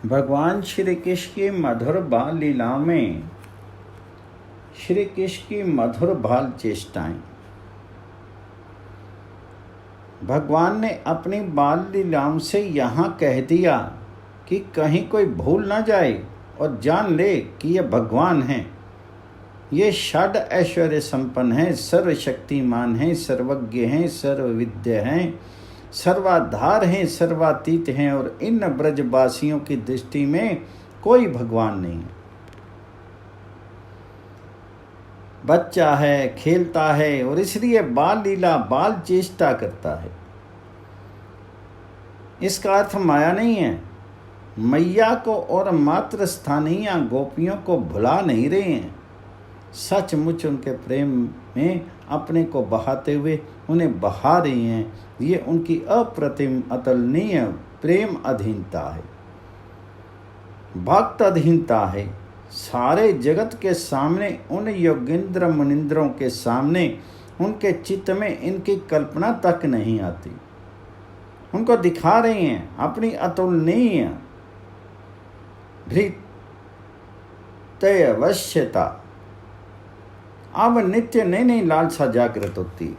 भगवान श्री कृष्ण की मधुर बाल लीलाओं में श्री कृष्ण की मधुर बाल चेष्टाएं। भगवान ने अपनी बाल लीलाओं से यहाँ कह दिया कि कहीं कोई भूल ना जाए और जान ले कि ये भगवान हैं। ये षड ऐश्वर्य संपन्न हैं, सर्वशक्तिमान हैं, सर्वज्ञ हैं, सर्वविद्य हैं, सर्वाधार हैं, सर्वातीत हैं और इन ब्रजवासियों की दृष्टि में कोई भगवान नहीं है। बच्चा है, खेलता है और इसलिए बाल लीला बाल चेष्टा करता है। इसका अर्थ माया नहीं है। मैया को और मात्र स्थानीय गोपियों को भुला नहीं रहे हैं। सचमुच उनके प्रेम में अपने को बहाते हुए उन्हें बहा रही हैं। ये उनकी अप्रतिम अतुलनीय प्रेम अधीनता है, भक्त अधीनता है। सारे जगत के सामने, उन योगेंद्र मुनिंद्रों के सामने उनके चित्त में इनकी कल्पना तक नहीं आती। उनको दिखा रही हैं अपनी अतुलनीय धृतयवश्यता। अब नित्य नई नई लालसा जागृत होती है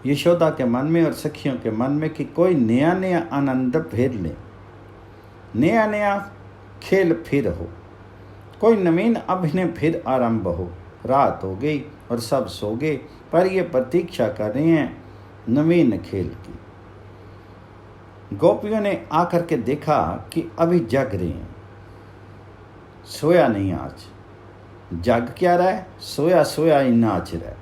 यशोदा के मन में और सखियों के मन में कि कोई नया नया आनंद फेर ले, नया नया खेल फिर हो, कोई नवीन अभिनय फिर आरंभ हो। रात हो गई और सब सो गए, पर ये प्रतीक्षा कर रहे हैं नवीन खेल की। गोपियों ने आकर के देखा कि अभी जग रहे हैं, सोया नहीं। आज जग क्या रहा है, सोया सोया ही नाच रहा है,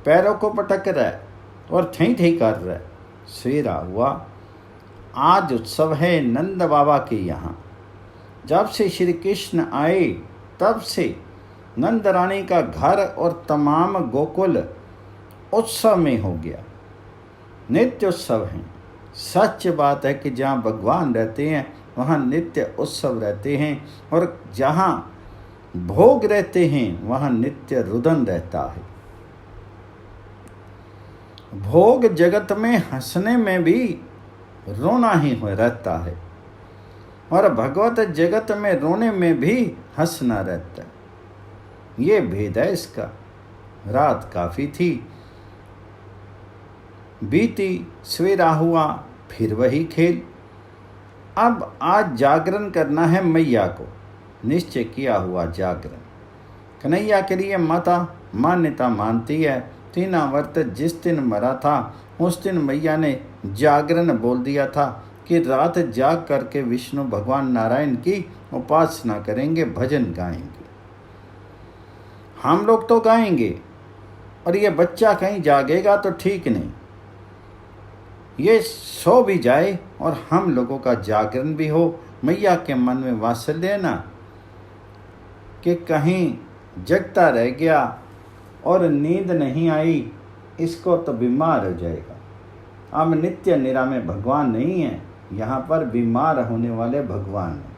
पैरों को पटक रहा है और थई थई कर रहा है। सवेरा हुआ। आज उत्सव है नंद बाबा के यहाँ। जब से श्री कृष्ण आए तब से नंद रानी का घर और तमाम गोकुल उत्सव में हो गया। नित्य उत्सव है। सच बात है कि जहाँ भगवान रहते हैं वहाँ नित्य उत्सव रहते हैं और जहाँ भोग रहते हैं वहाँ नित्य रुदन रहता है। भोग जगत में हंसने में भी रोना ही हो रहता है और भगवत जगत में रोने में भी हंसना रहता है। ये भेद है इसका। रात काफी थी, बीती, सवेरा हुआ, फिर वही खेल। अब आज जागरण करना है मैया को। निश्चय किया हुआ जागरण कन्हैया के लिए माता मान्यता मानती है। तीना व्रत जिस दिन मरा था उस दिन मैया ने जागरण बोल दिया था कि रात जाग करके विष्णु भगवान नारायण की उपासना करेंगे, भजन गाएंगे। हम लोग तो गाएंगे और ये बच्चा कहीं जागेगा तो ठीक नहीं। ये सो भी जाए और हम लोगों का जागरण भी हो। मैया के मन में वात्सल्य ना कि कहीं जगता रह गया और नींद नहीं आई, इसको तो बीमार हो जाएगा। अब नित्य निरामय भगवान नहीं है, यहाँ पर बीमार होने वाले भगवान हैं।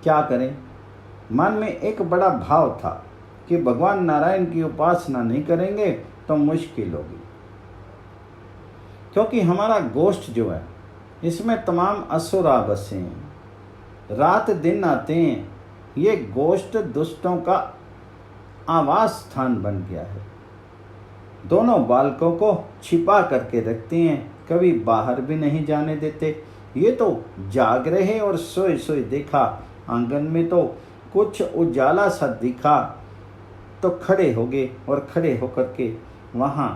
क्या करें? मन में एक बड़ा भाव था कि भगवान नारायण की उपासना नहीं करेंगे तो मुश्किल होगी, क्योंकि हमारा गोष्ठ जो है इसमें तमाम असुर बसे हैं। रात दिन आते हैं। ये गोष्ठ दुष्टों का आवास स्थान बन गया है। दोनों बालकों को छिपा करके रखते हैं, कभी बाहर भी नहीं जाने देते। ये तो जाग रहे और सोए सोए देखा आंगन में तो कुछ उजाला सा दिखा तो खड़े हो गए और खड़े होकर के वहाँ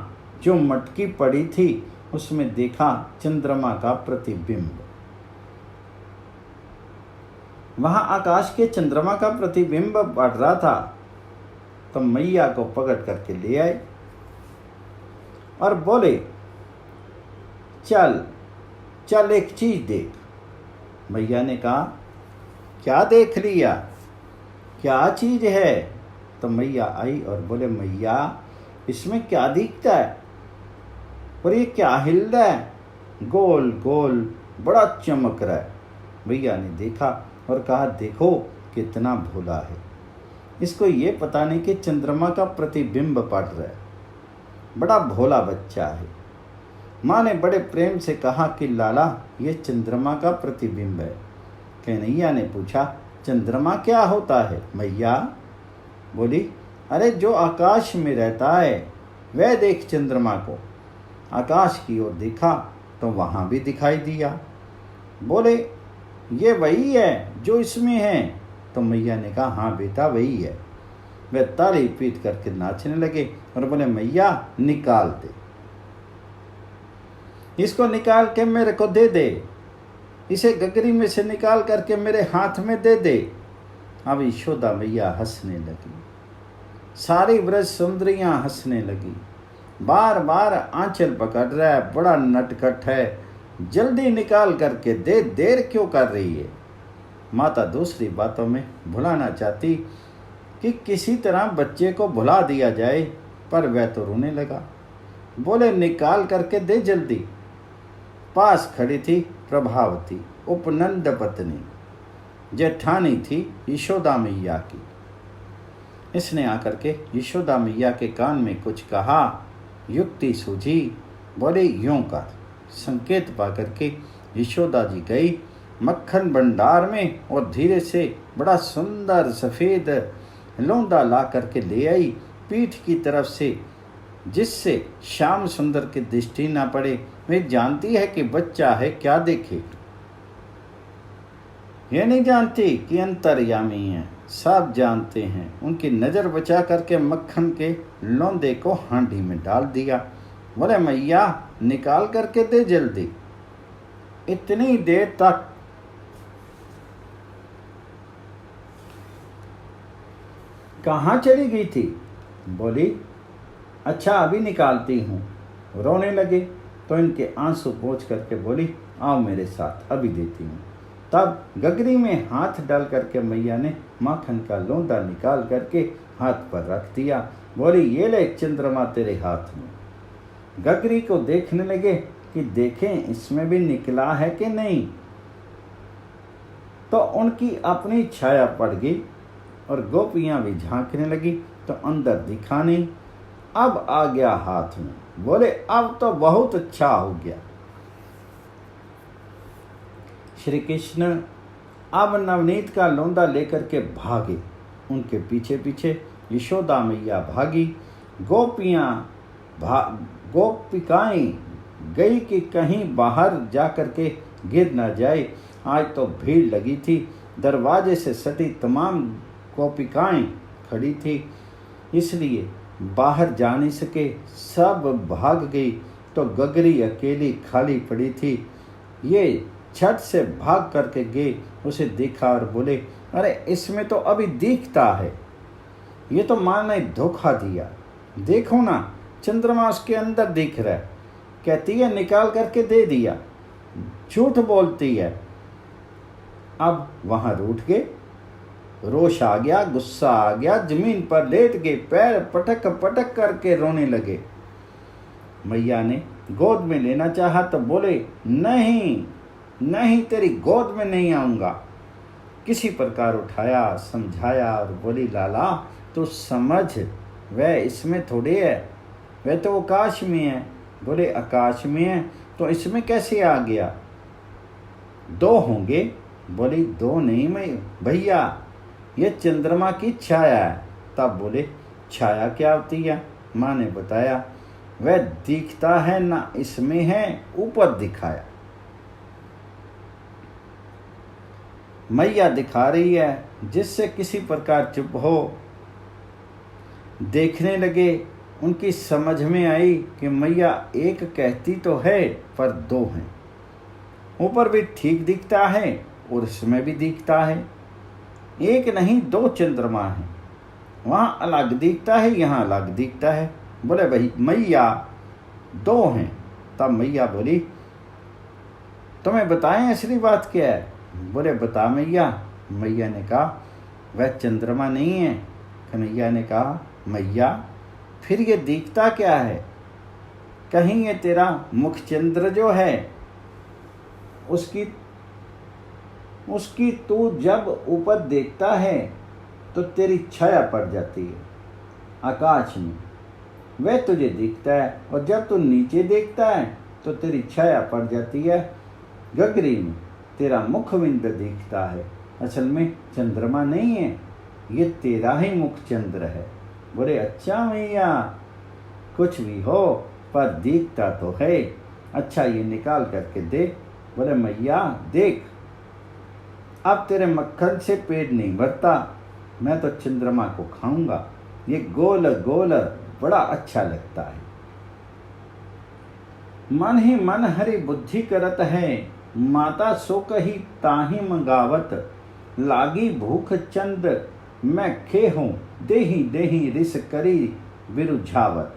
जो मटकी पड़ी थी उसमें देखा चंद्रमा का प्रतिबिंब। वहाँ आकाश के चंद्रमा का प्रतिबिंब बढ़ रहा था तो मैया को पकड़ करके ले आए और बोले, चल चल एक चीज देख। मैया ने कहा, क्या देख लिया, क्या चीज है? तो मैया आई और बोले, मैया इसमें क्या दिखता है और ये क्या हिल रहा है? गोल गोल बड़ा चमक रहा है। मैया ने देखा और कहा, देखो कितना भोला है, इसको ये पता नहीं कि चंद्रमा का प्रतिबिंब पड़ रहा है। बड़ा भोला बच्चा है। माँ ने बड़े प्रेम से कहा कि लाला, ये चंद्रमा का प्रतिबिंब है। कन्हैया ने पूछा, चंद्रमा क्या होता है मैया? बोली, अरे जो आकाश में रहता है वह देख चंद्रमा को। आकाश की ओर देखा तो वहाँ भी दिखाई दिया। बोले, ये वही है जो इसमें है? तो मैया ने कहा, हाँ बेटा वही है। वे ताली पीट करके नाचने लगे और बोले, मैया निकाल दे, इसको निकाल के मेरे को दे दे, इसे गगरी में से निकाल करके मेरे हाथ में दे दे। अब यशोदा मैया हंसने लगी, सारी ब्रज सुंदरियां हंसने लगी। बार बार आंचल पकड़ रहा है, बड़ा नटखट है, जल्दी निकाल करके दे, देर क्यों कर रही है? माता दूसरी बातों में भुलाना चाहती कि किसी तरह बच्चे को भुला दिया जाए, पर वह तो रोने लगा। बोले, निकाल करके दे जल्दी। पास खड़ी थी प्रभावती, उपनंद पत्नी, जेठानी थी यशोदा मैया की। इसने आकर के यशोदा मैया के कान में कुछ कहा, युक्ति सूझी। बोले, यूं कर। संकेत पा करके यशोदा जी गई मक्खन भंडार में और धीरे से बड़ा सुंदर सफ़ेद लौंदा ला करके ले आई पीठ की तरफ से, जिससे श्याम सुंदर की दृष्टि ना पड़े। वे जानती है कि बच्चा है, क्या देखे। ये नहीं जानती कि अंतर्यामी है, सब जानते हैं। उनकी नज़र बचा करके मक्खन के लौंदे को हांडी में डाल दिया। बोले, मैया निकाल करके दे जल्दी। इतनी देर तक कहाँ चली गई थी? बोली, अच्छा अभी निकालती हूँ। रोने लगे तो इनके आंसू पोंछ करके बोली, आओ मेरे साथ, अभी देती हूँ। तब गगरी में हाथ डाल करके मैया ने माखन का लौंदा निकाल करके हाथ पर रख दिया। बोली, ये ले चंद्रमा तेरे हाथ में। गगरी को देखने लगे कि देखें इसमें भी निकला है कि नहीं। तो उनकी अपनी छाया पड़ गई और गोपियां भी झांकने लगी तो अंदर दिखा नहीं। अब आ गया हाथ में। बोले, अब तो बहुत अच्छा हो गया। श्री कृष्ण अब नवनीत का लौंदा लेकर के भागे। उनके पीछे पीछे यशोदा मैया भागी। गोपिकाएं गई कि कहीं बाहर जा कर के गिर न जाए। आज तो भीड़ लगी थी, दरवाजे से सटी तमाम गोपिकाएं खड़ी थी, इसलिए बाहर जा नहीं सके, सब भाग गई। तो गगरी अकेली खाली पड़ी थी। ये छठ से भाग करके गए, उसे देखा और बोले, अरे इसमें तो अभी दिखता है, ये तो माँ ने धोखा दिया। देखो ना, चंद्रमा उसके अंदर दिख रहा है। कहती है निकाल करके दे दिया, झूठ बोलती है। अब वहाँ रूठ गए, रोष आ गया, गुस्सा आ गया, जमीन पर लेट गए, पैर पटक पटक करके रोने लगे। मैया ने गोद में लेना चाहा तो बोले, नहीं नहीं, तेरी गोद में नहीं आऊँगा। किसी प्रकार उठाया, समझाया और बोली, लाला तो समझ, वह इसमें थोड़े है, वह तो आकाश में है। बोले, आकाश में है तो इसमें कैसे आ गया? दो होंगे। बोली, दो नहीं मैं भैया, ये चंद्रमा की छाया है। तब बोले, छाया क्या होती है? माँ ने बताया, वह दिखता है ना इसमें है, ऊपर दिखाया। मैया दिखा रही है, जिससे किसी प्रकार चुप हो। देखने लगे, उनकी समझ में आई कि मैया एक कहती तो है पर दो हैं। ऊपर भी ठीक दिखता है और इसमें भी दिखता है, एक नहीं दो चंद्रमा है। वहाँ अलग दिखता है, यहाँ अलग दिखता है। बोले, भाई मैया दो हैं। तब मैया बोली, तुम्हें बताएं असली बात क्या है? बोले, बता मैया। मैया ने कहा, वह चंद्रमा नहीं है। कन्हैया ने कहा, मैया फिर ये दिखता क्या है? कहीं ये तेरा मुख चंद्र जो है उसकी तू जब ऊपर देखता है तो तेरी छाया पड़ जाती है आकाश में, वह तुझे दिखता है। और जब तू नीचे देखता है तो तेरी छाया पड़ जाती है, गगरी में तेरा मुखबिंद दिखता है। असल में चंद्रमा नहीं है, ये तेरा ही मुख चंद्र है। बोले अच्छा मैया, कुछ भी हो पर दिखता तो है। अच्छा ये निकाल करके दे। बोले मैया देख, अब तेरे मक्खन से पेट नहीं भरता, मैं तो चंद्रमा को खाऊंगा, ये गोल गोल बड़ा अच्छा लगता है। मन ही मन हरि बुद्धि करत है, माता सो कही ताही मंगावत। लागी भूख चंद मैं खे हूँ, देही देही रिस करी बिरुझावत।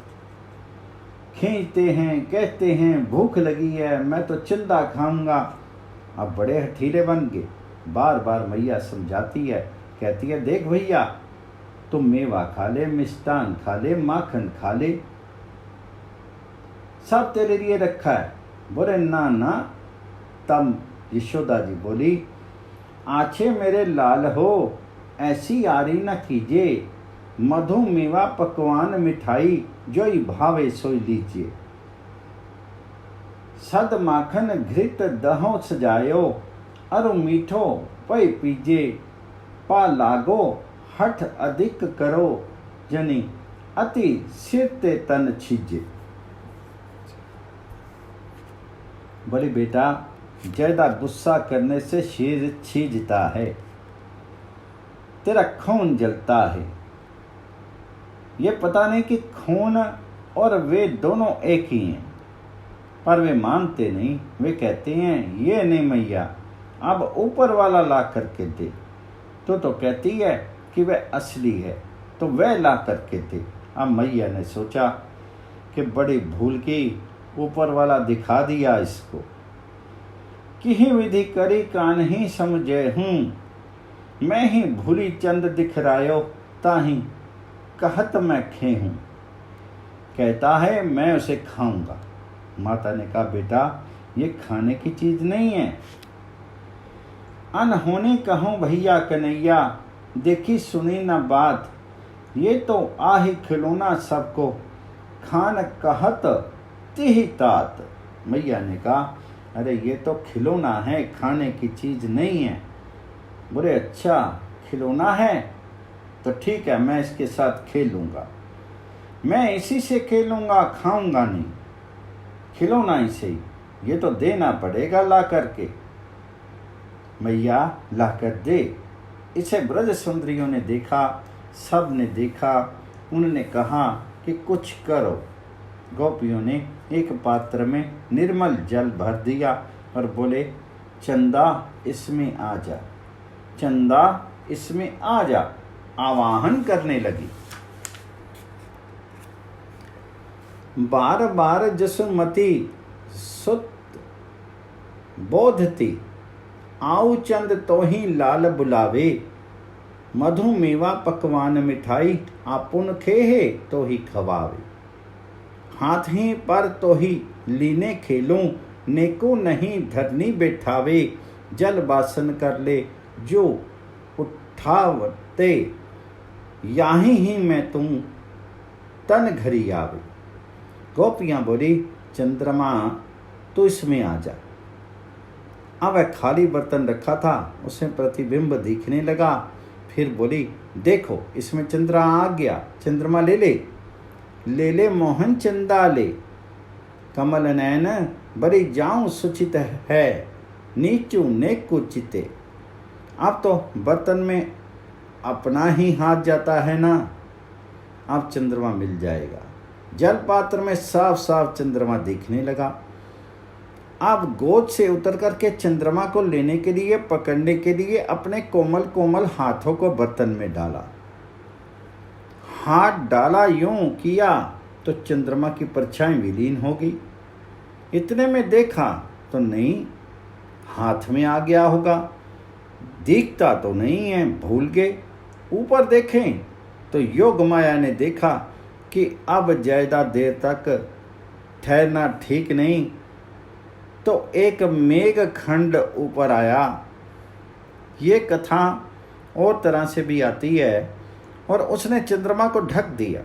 खींचते हैं कहते हैं भूख लगी है, मैं तो चंदा खाऊंगा। अब बड़े हठीले बन गए। बार बार मैया समझाती है, कहती है देख भैया, तुम मेवा खा ले, मिष्टान खा ले, माखन खा ले, सब तेरे लिए रखा है। बोले ना ना। तब यशोदा जी बोली, आछे मेरे लाल हो, ऐसी आरी न कीजिए, मधु मेवा पकवान मिठाई, जोई भावे सोई लीजिए। सद माखन घृत दहो सजायो, अरु मीठो पै पीजे। पा लागो हठ अधिक करो, जनी अति सिर ते तन छीजे। बोले बेटा, ज्यादा गुस्सा करने से शीर छीजता है, तेरा खून जलता है। ये पता नहीं कि खून और वे दोनों एक ही हैं, पर वे मानते नहीं। वे कहते हैं ये नहीं मैया, अब ऊपर वाला ला करके दे। तो कहती है कि वह असली है, तो वह ला करके दे। अब मैया ने सोचा कि बड़ी भूल की, ऊपर वाला दिखा दिया इसको। किही विधि करी कान ही समझे हूँ, मैं ही भूली चंद दिखरायो, ताही कहत मैं खे हूँ। कहता है मैं उसे खाऊंगा। माता ने कहा बेटा, ये खाने की चीज नहीं है। अनहोनी कहूँ भैया कन्हैया, देखी सुनी न बात, ये तो आही खिलौना सबको, खान कहत तिही तात। मैया ने कहा अरे ये तो खिलौना है, खाने की चीज नहीं है। बोले अच्छा खिलौना है तो ठीक है, मैं इसके साथ खेलूंगा, मैं इसी से खेलूंगा, खाऊंगा नहीं, खिलौना ही सही, ये तो देना पड़ेगा ला करके। मैया ला कर दे। इसे ब्रज सुंदरियों ने देखा, सब ने देखा। उन्होंने कहा कि कुछ करो। गोपियों ने एक पात्र में निर्मल जल भर दिया और बोले चंदा इसमें आ जा, चंदा इसमें आ जा। आवाहन करने लगी। बार बार जसुमती सुत बोधती, आऊ चंद तो ही लाल बुलावे। मधु मेवा पकवान मिठाई, आपुन खेहे तो ही खवावे। हाथ ही पर तो ही लीने खेलूं, नेको नहीं धरनी बैठावे। जल बासन कर ले जो उठावते, याही ही मैं तुम तन घरी आवे। गोपियां बोली चंद्रमा तू इसमें आ जा। अब वह खाली बर्तन रखा था, उसमें प्रतिबिंब दिखने लगा। फिर बोली देखो इसमें चंद्रमा आ गया, चंद्रमा ले ले, ले ले मोहन चंदा ले। कमल नयन बड़ी जाऊं सुचित है, नीचू नेकु चिते। अब तो बर्तन में अपना ही हाथ जाता है ना, अब चंद्रमा मिल जाएगा। जल पात्र में साफ साफ चंद्रमा दिखने लगा। अब गोद से उतर करके चंद्रमा को लेने के लिए, पकड़ने के लिए अपने कोमल कोमल हाथों को बर्तन में डाला। हाथ डाला, यूं किया तो चंद्रमा की परछाई विलीन हो गई। इतने में देखा तो नहीं, हाथ में आ गया होगा, दिखता तो नहीं है, भूल गए। ऊपर देखें तो योग माया ने देखा कि अब ज्यादा देर तक ठहरना ठीक नहीं, तो एक मेघ खंड ऊपर आया। ये कथा और तरह से भी आती है, और उसने चंद्रमा को ढक दिया।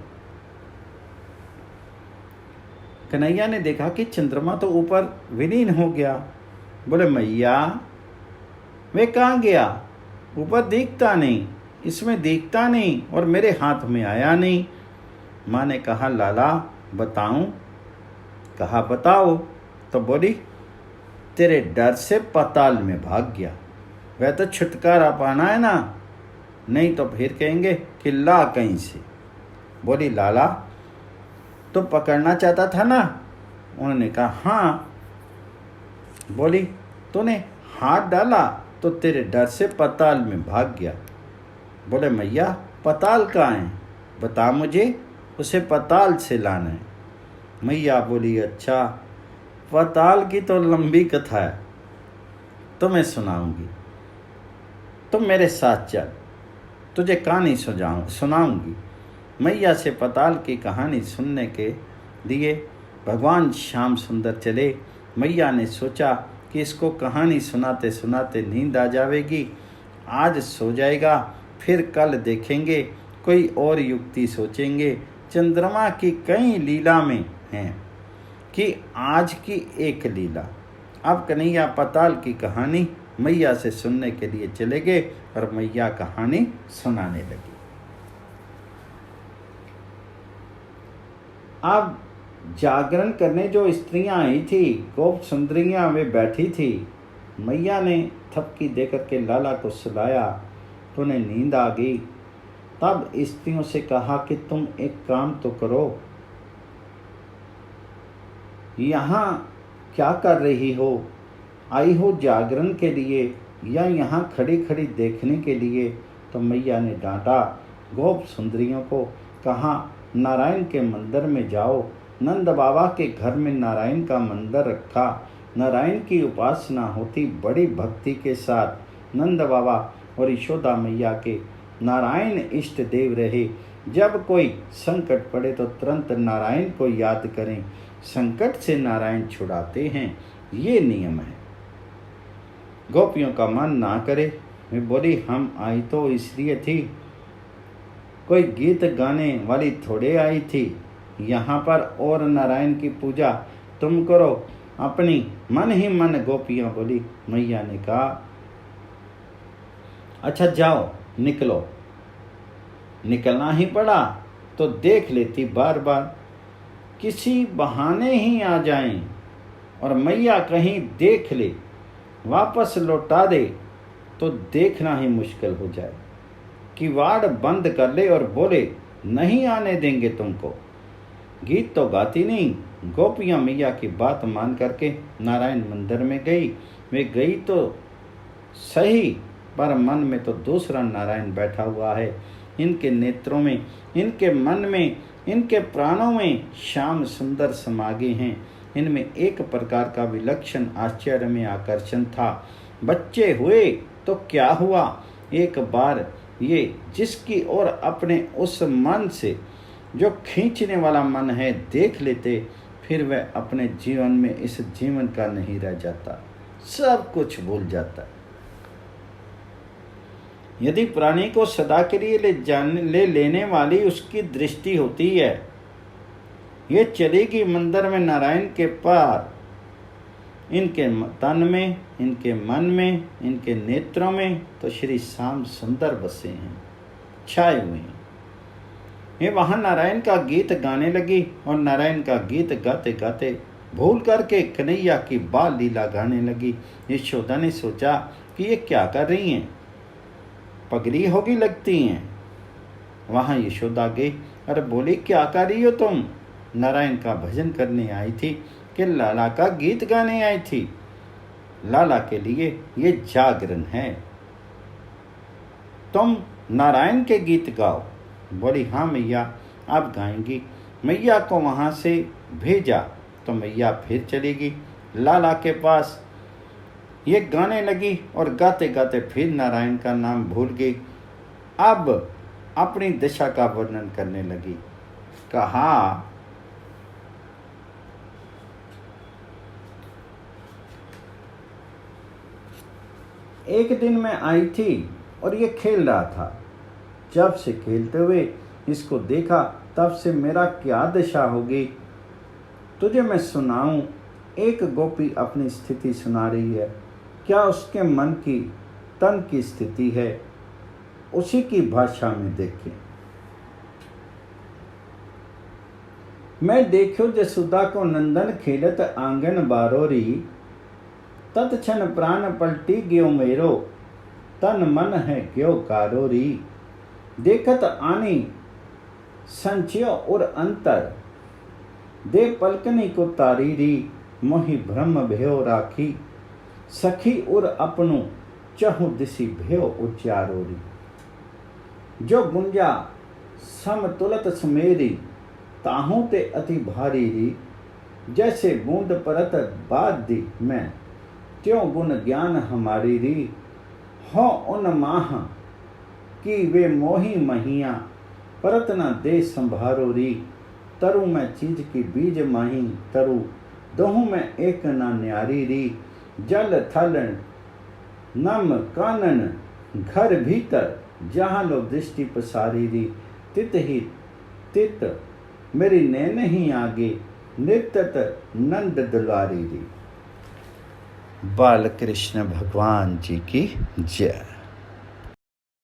कन्हैया ने देखा कि चंद्रमा तो ऊपर विलीन हो गया। बोले मैया वे कहाँ गया? ऊपर दिखता नहीं, इसमें दिखता नहीं और मेरे हाथ में आया नहीं। माँ ने कहा लाला बताऊं? कहा बताओ। तो बोली तेरे डर से पाताल में भाग गया। वह तो छुटकारा पाना है ना, नहीं तो फिर कहेंगे कि ला कहीं से। बोली लाला तो पकड़ना चाहता था ना? उन्होंने कहा हाँ। बोली तूने हाथ डाला तो तेरे डर से पाताल में भाग गया। बोले मैया पाताल कहाँ है? बता मुझे, उसे पाताल से लाना है। मैया बोली अच्छा पाताल की तो लंबी कथा है, तो मैं सुनाऊंगी। तुम मेरे साथ चल, तुझे कहानी सुनाऊंगी। मैया से पाताल की कहानी सुनने के लिए भगवान श्याम सुंदर चले। मैया ने सोचा कि इसको कहानी सुनाते सुनाते नींद आ जाएगी, आज सो जाएगा, फिर कल देखेंगे, कोई और युक्ति सोचेंगे। चंद्रमा की कई लीला में हैं कि आज की एक लीला। अब कन्हैया पाताल की कहानी मैया से सुनने के लिए चले गए और मैया कहानी सुनाने लगी। अब जागरण करने जो स्त्रियां आई थी, गोप सुंदरियां, वे बैठी थी। मैया ने थपकी देकर के लाला को सुलाया तो उन्हें नींद आ गई। तब स्त्रियों से कहा कि तुम एक काम तो करो, यहाँ क्या कर रही हो? आई हो जागरण के लिए या यहाँ खड़ी खड़ी देखने के लिए? तो मैया ने डांटा गोप सुंदरियों को, कहा नारायण के मंदिर में जाओ। नंद बाबा के घर में नारायण का मंदिर रखा, नारायण की उपासना होती बड़ी भक्ति के साथ। नंद बाबा और यशोदा मैया के नारायण इष्ट देव रहे। जब कोई संकट पड़े तो तुरंत नारायण को याद करें, संकट से नारायण छुड़ाते हैं, ये नियम है। गोपियों का मन ना करे। मैं बोली हम आई तो इसलिए थी, कोई गीत गाने वाली थोड़े आई थी यहाँ पर, और नारायण की पूजा तुम करो अपनी मन ही मन। गोपियाँ बोली। मैया ने कहा अच्छा जाओ निकलो। निकलना ही पड़ा तो देख लेती बार बार, किसी बहाने ही आ जाएं और मैया कहीं देख ले, वापस लौटा दे तो देखना ही मुश्किल हो जाए। किवाड़ बंद कर ले और बोले नहीं आने देंगे तुमको। गीत तो गाती नहीं। गोपियाँ मैया की बात मान करके नारायण मंदिर में गई। वे गई तो सही, पर मन में तो दूसरा नारायण बैठा हुआ है। इनके नेत्रों में, इनके मन में, इनके प्राणों में श्याम सुंदर समागे हैं। इनमें एक प्रकार का विलक्षण आश्चर्य में आकर्षण था। बच्चे हुए तो क्या हुआ, एक बार ये जिसकी ओर अपने उस मन से जो खींचने वाला मन है देख लेते, फिर वह अपने जीवन में इस जीवन का नहीं रह जाता, सब कुछ भूल जाता। यदि प्राणी को सदा के लिए ले लेने वाली उसकी दृष्टि होती है, ये चलेगी मंदिर में नारायण के पार, इनके तन में, इनके मन में, इनके नेत्रों में तो श्री श्याम सुंदर बसे हैं, छाए हुए हैं। ये वहाँ नारायण का गीत गाने लगी और नारायण का गीत गाते गाते भूल करके कन्हैया की बाल लीला गाने लगी। यशोदा ने सोचा कि ये क्या कर रही हैं, पगड़ी होगी लगती हैं। वहाँ यशोदा गई और बोली क्या कर रही हो तुम? नारायण का भजन करने आई थी कि लाला का गीत गाने आई थी? लाला के लिए ये जागरण है, तुम नारायण के गीत गाओ। बोली हाँ मैया आप गाएंगी। मैया को वहाँ से भेजा तो मैया फिर चलेगी लाला के पास। ये गाने लगी और गाते गाते फिर नारायण का नाम भूल गई। अब अपनी दशा का वर्णन करने लगी। कहा एक दिन मैं आई थी और ये खेल रहा था। जब से खेलते हुए इसको देखा तब से मेरा क्या दशा होगी। तुझे मैं सुनाऊं, एक गोपी अपनी स्थिति सुना रही है। क्या उसके मन की तन की स्थिति है, उसी की भाषा में देखें। मैं देखो जसुदा को नंदन खेलत आंगन बारोरी, तत्क्षण प्राण पलटी गयो मेरो, तन मन है क्यों कारोरी। देखत आनी संचयो और अंतर, दे पलकनी को तारीरी, मोहि भ्रम भयो राखी, सखी और अपनो चहु दिसी भयो उच्चारोरी। जो गुंजा समतुलत समेरी, ताहू ते अति भारी री, जैसे बूंद परत बाद दी मैं, त्यों गुण ज्ञान हमारी री। हो उन माह की वे मोही महिया, परत न दे संभारो री। तरु मैं चीज की बीज माही, तरु दोहू में एक न न्यारी री। जल थल नम कानन घर भीतर, जहाँ लो दृष्टि पसारी री। तित ही तित मेरी नैन ही आगे, निरतत नंद दुलारी री। बाल कृष्ण भगवान जी की जय।